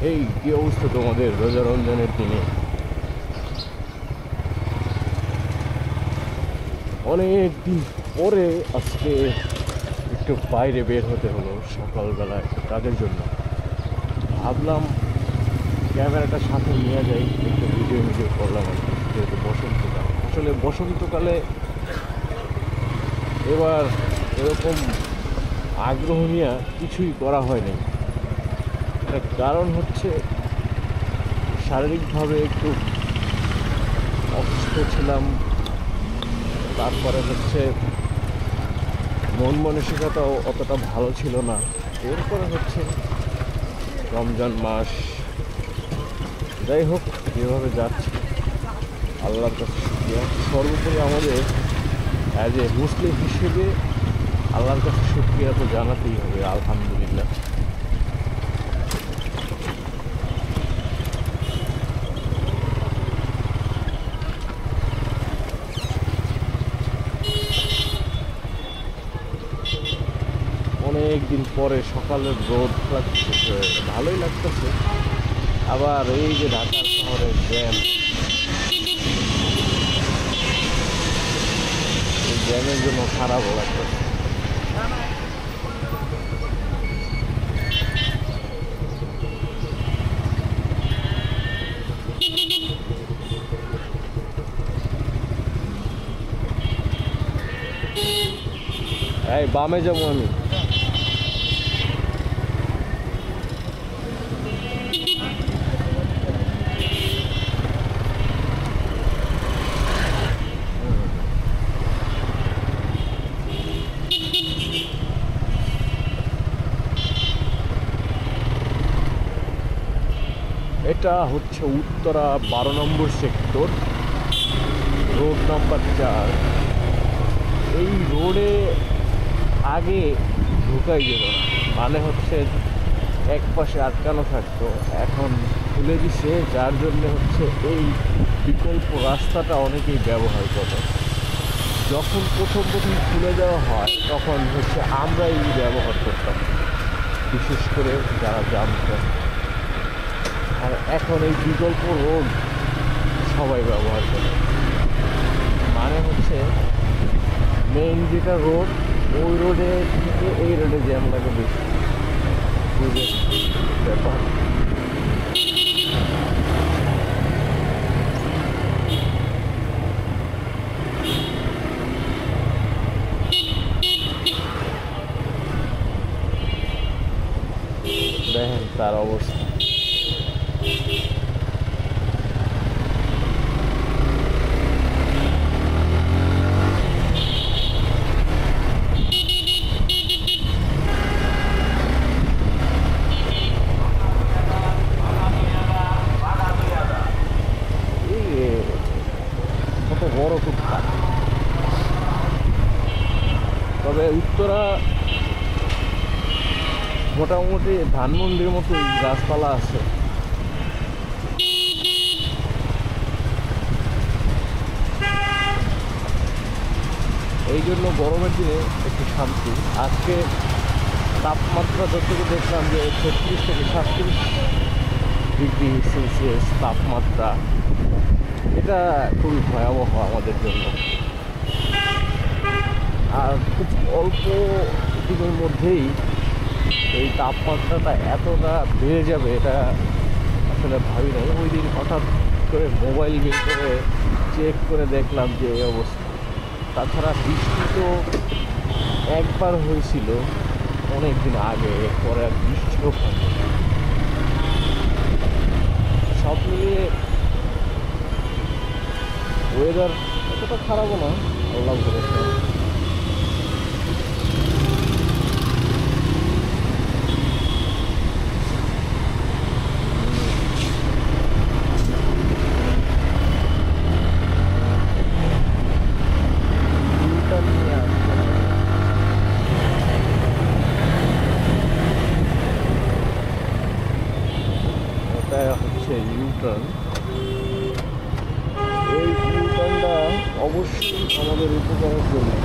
এই কি অবস্থা তোমাদের রোজা রমজানের দিনে? অনেক দিন পরে আজকে একটু বাইরে বের হতে হলো সকালবেলা একটু কাজের জন্য। ভাবলাম ক্যামেরাটা সাথে নিয়ে যাই, একটু ভিডিও করলাম আর কি। যেহেতু বসন্তকাল, আসলে বসন্তকালে এবার এরকম আগ্রহ নিয়ে কিছুই করা হয়নি। তার কারণ হচ্ছে শারীরিকভাবে একটু অসুস্থ ছিলাম, তারপরে হচ্ছে মন মানসিকতাও অতটা ভালো ছিল না। এরপরে হচ্ছে রমজান মাস, যাই হোক যেভাবে যাচ্ছে আল্লাহর কাছে শুকরিয়া। সর্বোপরি আমাদের অ্যাজ এ মুসলিম হিসেবে আল্লাহর কাছে শুকরিয়া তো জানাতেই হবে, আলহামদুলিল্লাহ। অনেক দিন পরে সকালের রোদ লাগতেছে, ভালোই লাগতেছে। আবার এই যে ঢাকা শহরের জ্যাম, এই জ্যামের জন্য খারাপও লাগতেছে। এই বামে যাবো আমি। এটা হচ্ছে উত্তরা 12 নম্বর সেক্টর, রোড নাম্বার 4। এই রোডে আগে ঢুকাই যেত না, মানে হচ্ছে এক পাশে আটকানো থাকতো, এখন খুলে দিছে, যার জন্য হচ্ছে এই বিকল্প রাস্তাটা অনেকেই ব্যবহার করে। যখন প্রথম খুলে দেওয়া হয় তখন হচ্ছে আমরাই ব্যবহার করতাম, বিশেষ করে যারা জানতো। আর এখন এই বিকল্প রোড সবাই ব্যবহার করে, মানে হচ্ছে মেইন যেটা রোড, ওই রোডে থেকে এই রোডে জ্যাম লাগে বেশি। বুঝে ব্যাপার। দেখেন তার অবস্থা। বড় ফুটপাত, তবে উত্তরা মোটামুটি ধানমন্ডির মতো গাছপালা আছে। এই জন্য গরমের দিনে একটু শান্তি। আজকে তাপমাত্রা যতটুকু দেখলাম যে 36 থেকে 37 ডিগ্রি সেলসিয়াস তাপমাত্রা, এটা খুবই ভয়াবহ আমাদের জন্য। আর খুব অল্প দিনের মধ্যেই এই তাপমাত্রাটা এতটা বেড়ে যাবে এটা আসলে ভাবি নাই। ওই দিন হঠাৎ করে মোবাইল বের করে চেক করে দেখলাম যে এই অবস্থা। তাছাড়া বৃষ্টি তো একবার হয়েছিল অনেক দিন আগে, পরে আর বৃষ্টিও হয়নি। সব মিলিয়ে ওয়েদার এতটা খারাপও না, আল্লাহ ভরসা। এটা হচ্ছে ইউটার্ন। এই ইউটার্নটা অবশ্যই আমাদের উপকারের জন্য।